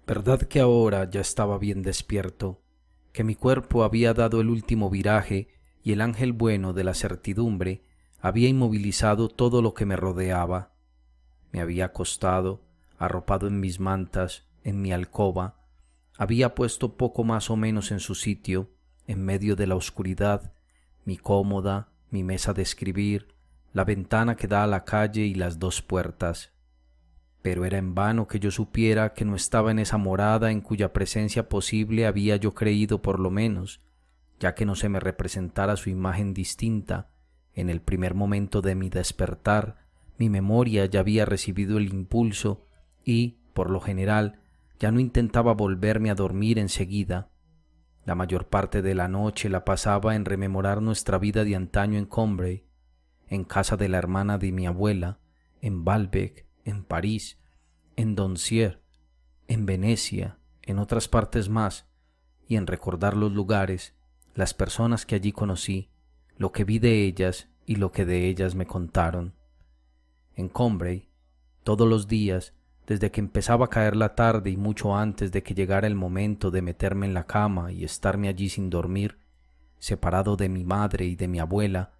Verdad que ahora ya estaba bien despierto, que mi cuerpo había dado el último viraje y el ángel bueno de la certidumbre había inmovilizado todo lo que me rodeaba. Me había acostado, arropado en mis mantas, en mi alcoba, había puesto poco más o menos en su sitio, en medio de la oscuridad, mi cómoda, mi mesa de escribir, la ventana que da a la calle y las dos puertas. Pero era en vano que yo supiera que no estaba en esa morada en cuya presencia posible había yo creído por lo menos, ya que no se me representara su imagen distinta. En el primer momento de mi despertar, mi memoria ya había recibido el impulso y, por lo general, ya no intentaba volverme a dormir enseguida. La mayor parte de la noche la pasaba en rememorar nuestra vida de antaño en Combray, en casa de la hermana de mi abuela, en Balbec, en París, en Doncières, en Venecia, en otras partes más, y en recordar los lugares, las personas que allí conocí, lo que vi de ellas y lo que de ellas me contaron. En Combray, todos los días, desde que empezaba a caer la tarde y mucho antes de que llegara el momento de meterme en la cama y estarme allí sin dormir, separado de mi madre y de mi abuela,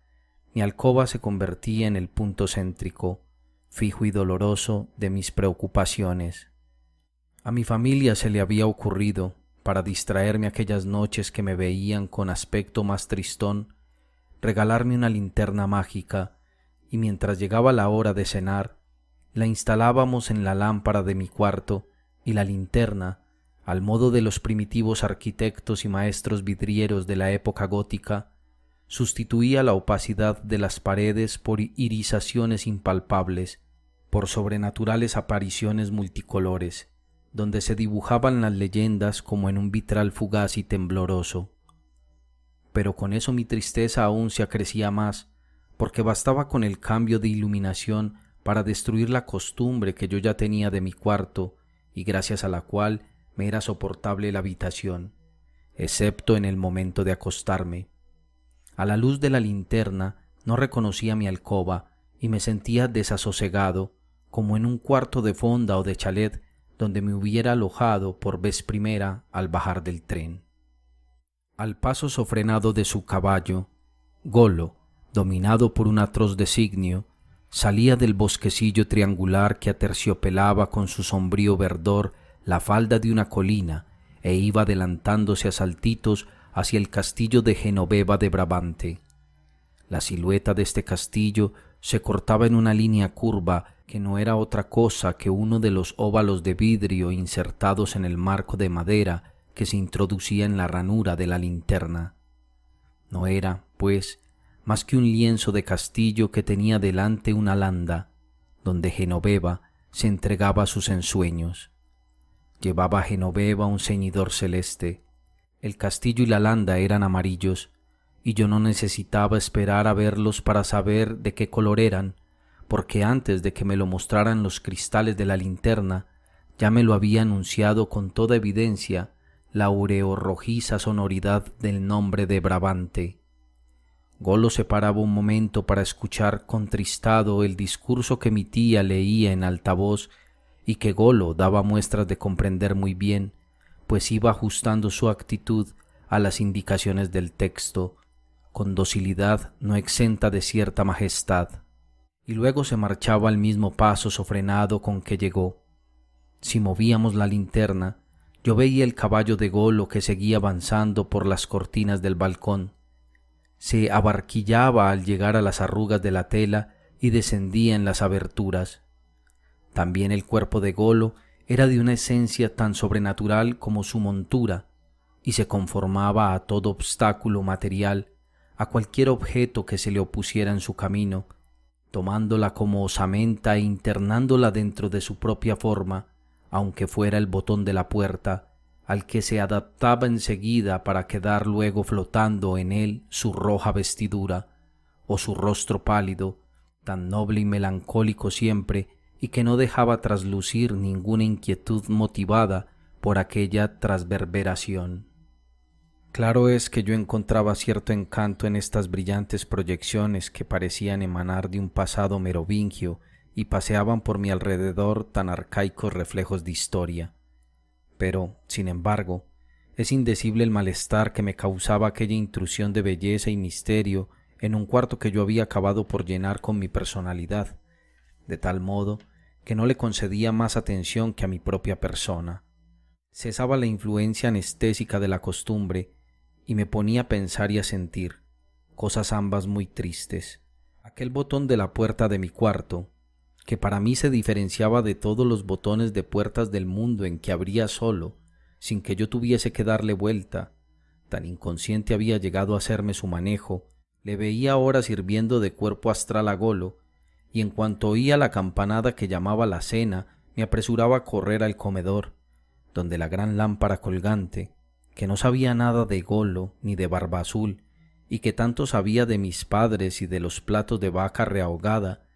mi alcoba se convertía en el punto céntrico, fijo y doloroso de mis preocupaciones. A mi familia se le había ocurrido, para distraerme aquellas noches que me veían con aspecto más tristón, regalarme una linterna mágica, y mientras llegaba la hora de cenar, la instalábamos en la lámpara de mi cuarto, y la linterna, al modo de los primitivos arquitectos y maestros vidrieros de la época gótica, sustituía la opacidad de las paredes por irisaciones impalpables, por sobrenaturales apariciones multicolores, donde se dibujaban las leyendas como en un vitral fugaz y tembloroso. Pero con eso mi tristeza aún se acrecía más, porque bastaba con el cambio de iluminación para destruir la costumbre que yo ya tenía de mi cuarto y gracias a la cual me era soportable la habitación, excepto en el momento de acostarme. A la luz de la linterna no reconocía mi alcoba y me sentía desasosegado, como en un cuarto de fonda o de chalet donde me hubiera alojado por vez primera al bajar del tren. Al paso sofrenado de su caballo, Golo, dominado por un atroz designio, salía del bosquecillo triangular que aterciopelaba con su sombrío verdor la falda de una colina e iba adelantándose a saltitos hacia el castillo de Genoveva de Brabante. La silueta de este castillo se cortaba en una línea curva que no era otra cosa que uno de los óvalos de vidrio insertados en el marco de madera que se introducía en la ranura de la linterna. No era, pues, más que un lienzo de castillo que tenía delante una landa, donde Genoveva se entregaba a sus ensueños. Llevaba a Genoveva un ceñidor celeste. El castillo y la landa eran amarillos, y yo no necesitaba esperar a verlos para saber de qué color eran, porque antes de que me lo mostraran los cristales de la linterna, ya me lo había anunciado con toda evidencia la aureorrojiza sonoridad del nombre de Brabante. Golo se paraba un momento para escuchar contristado el discurso que mi tía leía en alta voz y que Golo daba muestras de comprender muy bien, pues iba ajustando su actitud a las indicaciones del texto, con docilidad no exenta de cierta majestad, y luego se marchaba al mismo paso sofrenado con que llegó. Si movíamos la linterna, yo veía el caballo de Golo que seguía avanzando por las cortinas del balcón. Se abarquillaba al llegar a las arrugas de la tela y descendía en las aberturas. También el cuerpo de Golo era de una esencia tan sobrenatural como su montura, y se conformaba a todo obstáculo material, a cualquier objeto que se le opusiera en su camino, tomándola como osamenta e internándola dentro de su propia forma, aunque fuera el botón de la puerta, al que se adaptaba enseguida para quedar luego flotando en él su roja vestidura, o su rostro pálido, tan noble y melancólico siempre, y que no dejaba traslucir ninguna inquietud motivada por aquella transverberación. Claro es que yo encontraba cierto encanto en estas brillantes proyecciones que parecían emanar de un pasado merovingio y paseaban por mi alrededor tan arcaicos reflejos de historia. Pero, sin embargo, es indecible el malestar que me causaba aquella intrusión de belleza y misterio en un cuarto que yo había acabado por llenar con mi personalidad, de tal modo que no le concedía más atención que a mi propia persona. Cesaba la influencia anestésica de la costumbre y me ponía a pensar y a sentir, cosas ambas muy tristes. Aquel botón de la puerta de mi cuarto, que para mí se diferenciaba de todos los botones de puertas del mundo en que abría solo, sin que yo tuviese que darle vuelta, tan inconsciente había llegado a hacerme su manejo, le veía ahora sirviendo de cuerpo astral a Golo, y en cuanto oía la campanada que llamaba la cena, me apresuraba a correr al comedor, donde la gran lámpara colgante, que no sabía nada de Golo ni de Barba Azul, y que tanto sabía de mis padres y de los platos de vaca rehogada,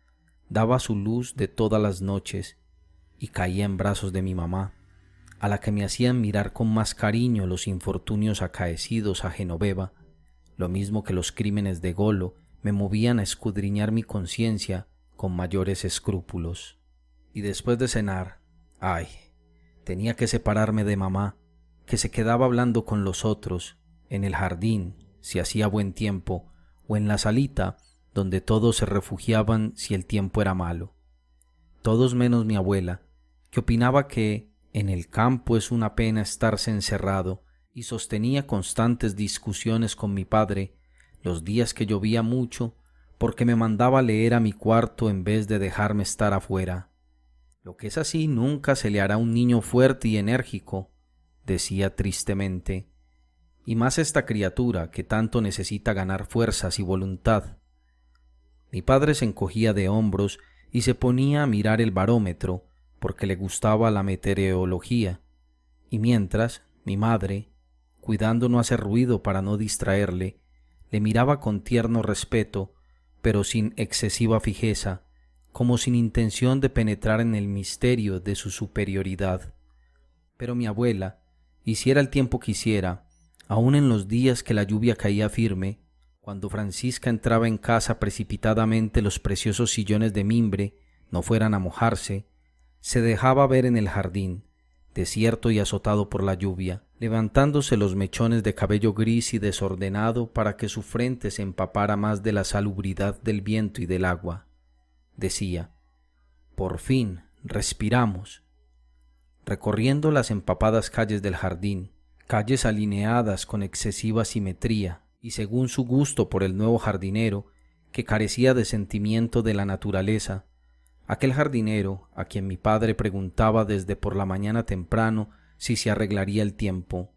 daba su luz de todas las noches, y caía en brazos de mi mamá, a la que me hacían mirar con más cariño los infortunios acaecidos a Genoveva, lo mismo que los crímenes de Golo me movían a escudriñar mi conciencia con mayores escrúpulos. Y después de cenar, ay, tenía que separarme de mamá, que se quedaba hablando con los otros, en el jardín, si hacía buen tiempo, o en la salita, donde todos se refugiaban si el tiempo era malo. Todos menos mi abuela, que opinaba que en el campo es una pena estarse encerrado, y sostenía constantes discusiones con mi padre los días que llovía mucho, porque me mandaba leer a mi cuarto en vez de dejarme estar afuera. Lo que es así nunca se le hará a un niño fuerte y enérgico, decía tristemente, y más esta criatura que tanto necesita ganar fuerzas y voluntad. Mi padre se encogía de hombros y se ponía a mirar el barómetro porque le gustaba la meteorología, y mientras mi madre, cuidando no hacer ruido para no distraerle, le miraba con tierno respeto, pero sin excesiva fijeza, como sin intención de penetrar en el misterio de su superioridad. Pero mi abuela, hiciera el tiempo que hiciera, aun en los días que la lluvia caía firme, cuando Francisca entraba en casa precipitadamente los preciosos sillones de mimbre no fueran a mojarse, se dejaba ver en el jardín, desierto y azotado por la lluvia, levantándose los mechones de cabello gris y desordenado para que su frente se empapara más de la salubridad del viento y del agua. Decía, por fin, respiramos. Recorriendo las empapadas calles del jardín, calles alineadas con excesiva simetría y según su gusto por el nuevo jardinero, que carecía de sentimiento de la naturaleza, aquel jardinero a quien mi padre preguntaba desde por la mañana temprano si se arreglaría el tiempo,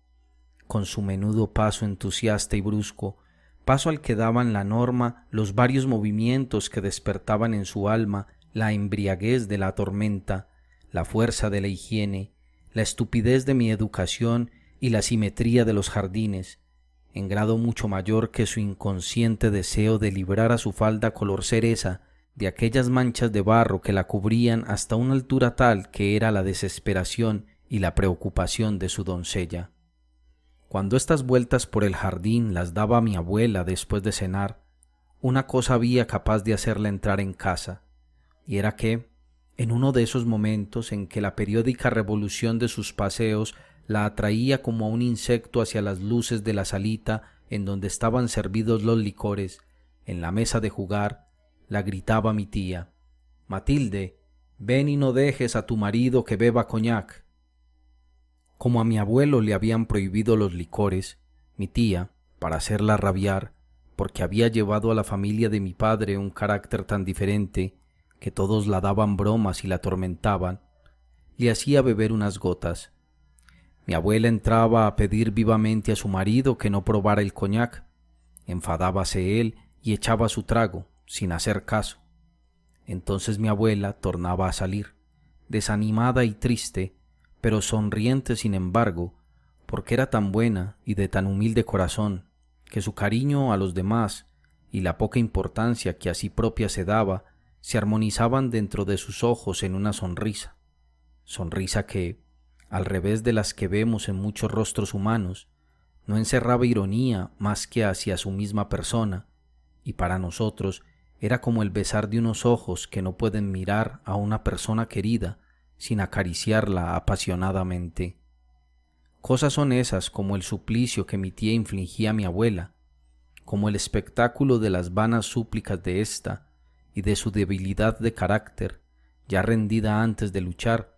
con su menudo paso entusiasta y brusco, paso al que daban la norma los varios movimientos que despertaban en su alma la embriaguez de la tormenta, la fuerza de la higiene, la estupidez de mi educación y la simetría de los jardines, en grado mucho mayor que su inconsciente deseo de librar a su falda color cereza de aquellas manchas de barro que la cubrían hasta una altura tal que era la desesperación y la preocupación de su doncella. Cuando estas vueltas por el jardín las daba mi abuela después de cenar, una cosa había capaz de hacerla entrar en casa, y era que, en uno de esos momentos en que la periódica revolución de sus paseos la atraía como a un insecto hacia las luces de la salita en donde estaban servidos los licores, en la mesa de jugar, la gritaba mi tía, «Matilde, ven y no dejes a tu marido que beba coñac». Como a mi abuelo le habían prohibido los licores, mi tía, para hacerla rabiar, porque había llevado a la familia de mi padre un carácter tan diferente que todos la daban bromas y la atormentaban, le hacía beber unas gotas. Mi abuela entraba a pedir vivamente a su marido que no probara el coñac. Enfadábase él y echaba su trago, sin hacer caso. Entonces mi abuela tornaba a salir, desanimada y triste, pero sonriente sin embargo, porque era tan buena y de tan humilde corazón, que su cariño a los demás y la poca importancia que a sí propia se daba, se armonizaban dentro de sus ojos en una sonrisa que, al revés de las que vemos en muchos rostros humanos, no encerraba ironía más que hacia su misma persona, y para nosotros era como el besar de unos ojos que no pueden mirar a una persona querida sin acariciarla apasionadamente. Cosas son esas como el suplicio que mi tía infligía a mi abuela, como el espectáculo de las vanas súplicas de ésta y de su debilidad de carácter, ya rendida antes de luchar,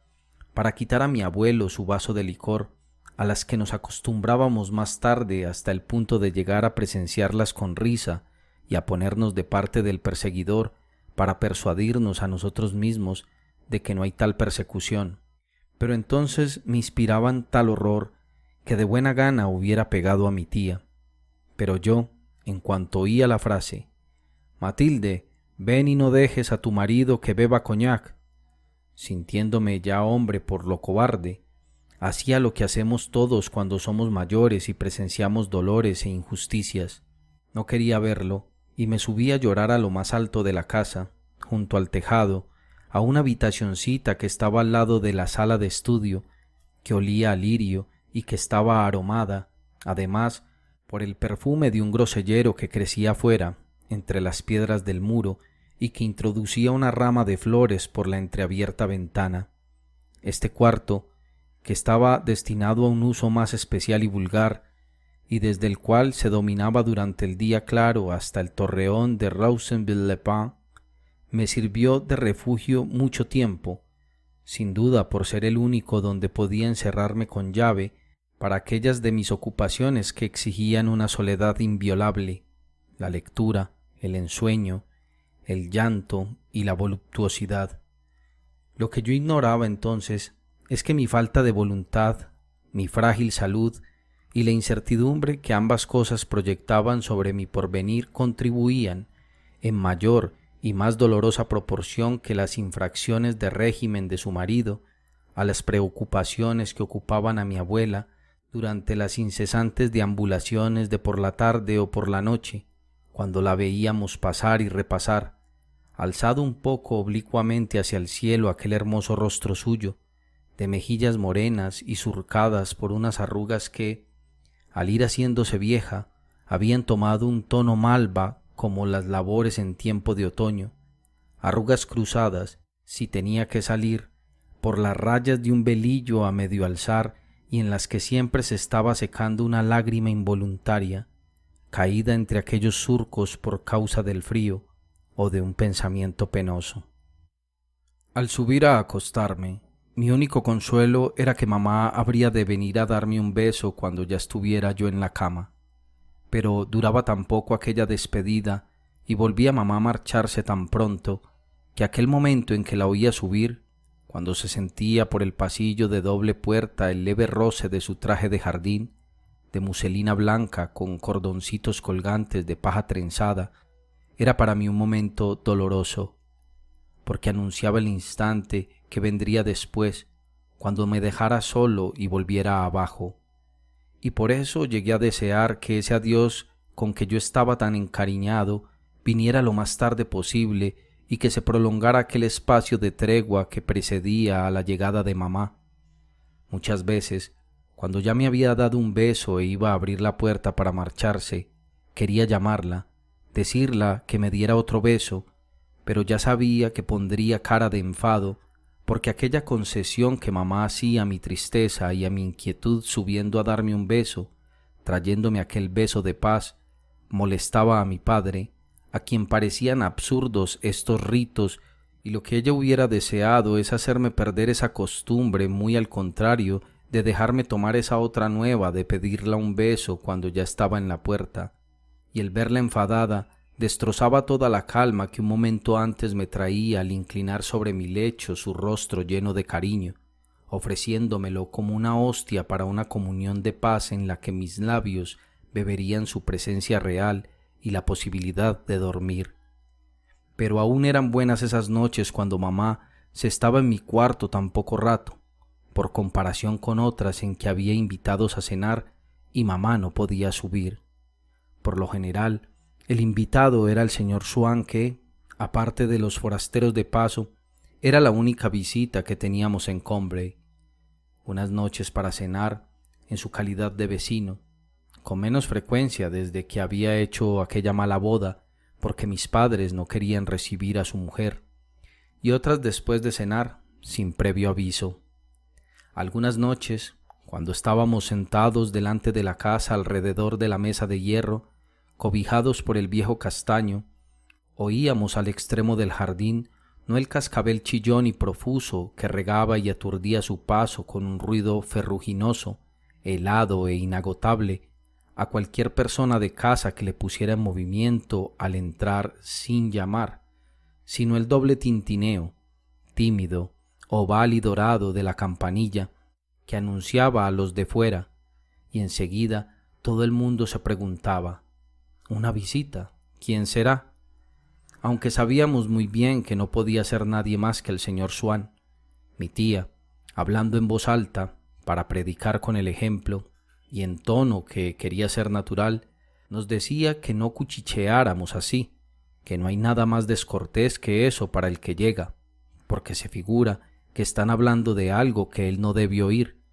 para quitar a mi abuelo su vaso de licor, a las que nos acostumbrábamos más tarde hasta el punto de llegar a presenciarlas con risa y a ponernos de parte del perseguidor para persuadirnos a nosotros mismos de que no hay tal persecución. Pero entonces me inspiraban tal horror que de buena gana hubiera pegado a mi tía. Pero yo, en cuanto oía la frase, «Matilde, ven y no dejes a tu marido que beba coñac», sintiéndome ya hombre por lo cobarde, hacía lo que hacemos todos cuando somos mayores y presenciamos dolores e injusticias. No quería verlo y me subí a llorar a lo más alto de la casa, junto al tejado, a una habitacioncita que estaba al lado de la sala de estudio, que olía a lirio y que estaba aromada, además, por el perfume de un grosellero que crecía afuera, entre las piedras del muro, y que introducía una rama de flores por la entreabierta ventana. Este cuarto, que estaba destinado a un uso más especial y vulgar, y desde el cual se dominaba durante el día claro hasta el torreón de Roussainville-le-Pin, me sirvió de refugio mucho tiempo, sin duda por ser el único donde podía encerrarme con llave para aquellas de mis ocupaciones que exigían una soledad inviolable, la lectura, el ensueño, el llanto y la voluptuosidad. Lo que yo ignoraba entonces es que mi falta de voluntad, mi frágil salud y la incertidumbre que ambas cosas proyectaban sobre mi porvenir contribuían, en mayor y más dolorosa proporción que las infracciones de régimen de su marido, a las preocupaciones que ocupaban a mi abuela durante las incesantes deambulaciones de por la tarde o por la noche, cuando la veíamos pasar y repasar, alzado un poco oblicuamente hacia el cielo aquel hermoso rostro suyo, de mejillas morenas y surcadas por unas arrugas que, al ir haciéndose vieja, habían tomado un tono malva como las labores en tiempo de otoño, arrugas cruzadas, si tenía que salir, por las rayas de un velillo a medio alzar y en las que siempre se estaba secando una lágrima involuntaria, caída entre aquellos surcos por causa del frío o de un pensamiento penoso. Al subir a acostarme, mi único consuelo era que mamá habría de venir a darme un beso cuando ya estuviera yo en la cama. Pero duraba tan poco aquella despedida y volvía mamá a marcharse tan pronto que aquel momento en que la oía subir, cuando se sentía por el pasillo de doble puerta el leve roce de su traje de jardín, de muselina blanca con cordoncitos colgantes de paja trenzada, era para mí un momento doloroso, porque anunciaba el instante que vendría después, cuando me dejara solo y volviera abajo. Y por eso llegué a desear que ese adiós con que yo estaba tan encariñado viniera lo más tarde posible y que se prolongara aquel espacio de tregua que precedía a la llegada de mamá. Muchas veces, cuando ya me había dado un beso e iba a abrir la puerta para marcharse, quería llamarla, decirla que me diera otro beso, pero ya sabía que pondría cara de enfado, porque aquella concesión que mamá hacía a mi tristeza y a mi inquietud subiendo a darme un beso, trayéndome aquel beso de paz, molestaba a mi padre, a quien parecían absurdos estos ritos, y lo que ella hubiera deseado es hacerme perder esa costumbre, muy al contrario de dejarme tomar esa otra nueva de pedirla un beso cuando ya estaba en la puerta, y el verla enfadada destrozaba toda la calma que un momento antes me traía al inclinar sobre mi lecho su rostro lleno de cariño, ofreciéndomelo como una hostia para una comunión de paz en la que mis labios beberían su presencia real y la posibilidad de dormir. Pero aún eran buenas esas noches cuando mamá se estaba en mi cuarto tan poco rato, por comparación con otras en que había invitados a cenar y mamá no podía subir. Por lo general, el invitado era el señor Swann que, aparte de los forasteros de paso, era la única visita que teníamos en Combray. Unas noches para cenar, en su calidad de vecino, con menos frecuencia desde que había hecho aquella mala boda, porque mis padres no querían recibir a su mujer, y otras después de cenar, sin previo aviso. Algunas noches, Cuando estábamos sentados delante de la casa alrededor de la mesa de hierro, cobijados por el viejo castaño, oíamos al extremo del jardín no el cascabel chillón y profuso que regaba y aturdía su paso con un ruido ferruginoso, helado e inagotable a cualquier persona de casa que le pusiera en movimiento al entrar sin llamar, sino el doble tintineo, tímido, oval y dorado de la campanilla que anunciaba a los de fuera, y enseguida todo el mundo se preguntaba: ¿una visita? ¿Quién será? Aunque sabíamos muy bien que no podía ser nadie más que el señor Swann. Mi tía, hablando en voz alta, para predicar con el ejemplo, y en tono que quería ser natural, nos decía que no cuchicheáramos así, que no hay nada más descortés que eso para el que llega, porque se figura que están hablando de algo que él no debe oír,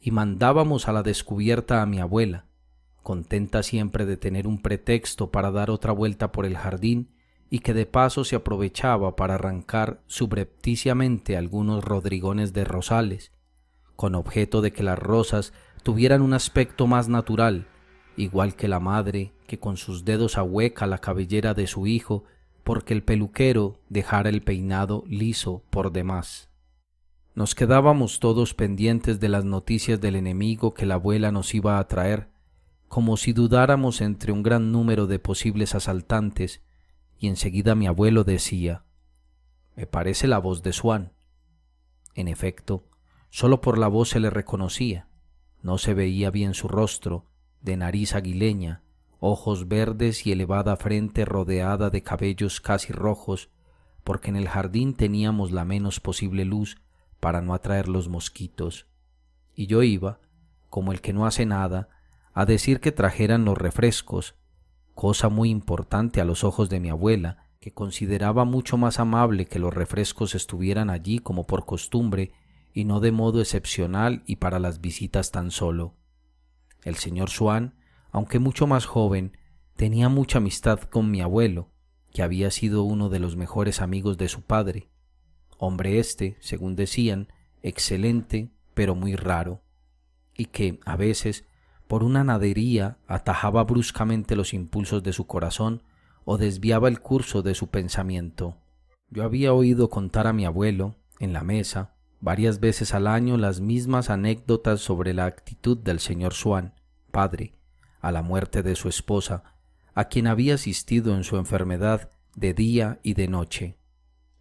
y mandábamos a la descubierta a mi abuela, contenta siempre de tener un pretexto para dar otra vuelta por el jardín, y que de paso se aprovechaba para arrancar subrepticiamente algunos rodrigones de rosales, con objeto de que las rosas tuvieran un aspecto más natural, igual que la madre que con sus dedos ahueca la cabellera de su hijo porque el peluquero dejara el peinado liso por demás. Nos quedábamos todos pendientes de las noticias del enemigo que la abuela nos iba a traer, como si dudáramos entre un gran número de posibles asaltantes, y enseguida mi abuelo decía: «Me parece la voz de Swann». En efecto, solo por la voz se le reconocía, no se veía bien su rostro, de nariz aguileña, ojos verdes y elevada frente rodeada de cabellos casi rojos, porque en el jardín teníamos la menos posible luz para no atraer los mosquitos, y yo iba, como el que no hace nada, a decir que trajeran los refrescos, cosa muy importante a los ojos de mi abuela, que consideraba mucho más amable que los refrescos estuvieran allí como por costumbre y no de modo excepcional y para las visitas tan solo. El señor Swann, aunque mucho más joven, tenía mucha amistad con mi abuelo, que había sido uno de los mejores amigos de su padre. Hombre según decían, excelente, pero muy raro, y que, a veces, por una nadería atajaba bruscamente los impulsos de su corazón o desviaba el curso de su pensamiento. Yo había oído contar a mi abuelo, en la mesa, varias veces al año las mismas anécdotas sobre la actitud del señor Swann, padre, a la muerte de su esposa, a quien había asistido en su enfermedad de día y de noche.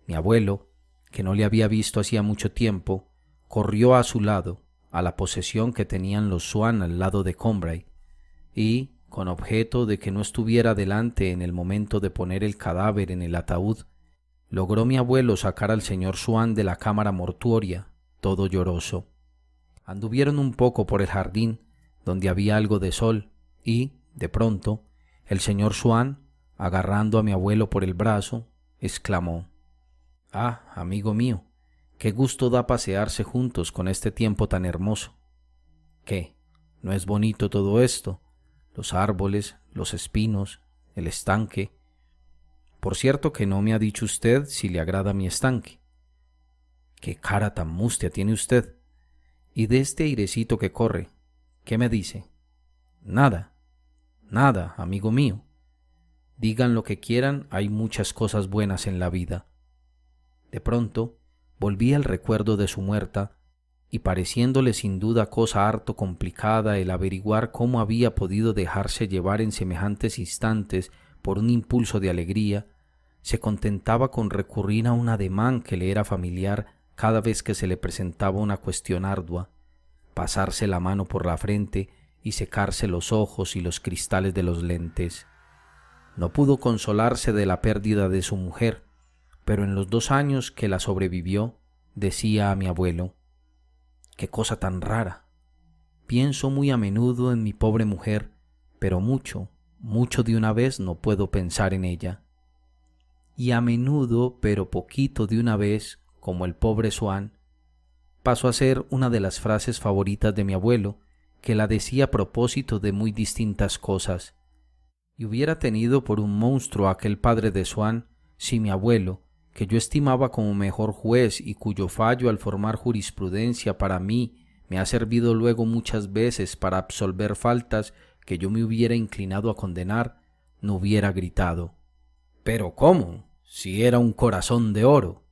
Mi abuelo, que no le había visto hacía mucho tiempo, corrió a su lado, a la posesión que tenían los Swann al lado de Combray, y, con objeto de que no estuviera delante en el momento de poner el cadáver en el ataúd, logró mi abuelo sacar al señor Swann de la cámara mortuoria, todo lloroso. Anduvieron un poco por el jardín, donde había algo de sol, y, de pronto, el señor Swann, agarrando a mi abuelo por el brazo, exclamó: «Ah, amigo mío, qué gusto da pasearse juntos con este tiempo tan hermoso. ¿Qué? ¿No es bonito todo esto? Los árboles, los espinos, el estanque. Por cierto que no me ha dicho usted si le agrada mi estanque. Qué cara tan mustia tiene usted. Y de este airecito que corre, ¿qué me dice? Nada, nada, amigo mío. Digan lo que quieran, hay muchas cosas buenas en la vida». De pronto volví al recuerdo de su muerta, y pareciéndole sin duda cosa harto complicada el averiguar cómo había podido dejarse llevar en semejantes instantes por un impulso de alegría, se contentaba con recurrir a un ademán que le era familiar cada vez que se le presentaba una cuestión ardua, pasarse la mano por la frente y secarse los ojos y los cristales de los lentes. No pudo consolarse de la pérdida de su mujer, pero en los 2 años que la sobrevivió, decía a mi abuelo: «Qué cosa tan rara. Pienso muy a menudo en mi pobre mujer, pero mucho, mucho de una vez no puedo pensar en ella. Y a menudo, pero poquito de una vez, como el pobre Swann», pasó a ser una de las frases favoritas de mi abuelo, que la decía a propósito de muy distintas cosas. Y hubiera tenido por un monstruo a aquel padre de Swann si mi abuelo, que yo estimaba como mejor juez y cuyo fallo al formar jurisprudencia para mí me ha servido luego muchas veces para absolver faltas que yo me hubiera inclinado a condenar, no hubiera gritado: «¿Pero cómo? Si era un corazón de oro».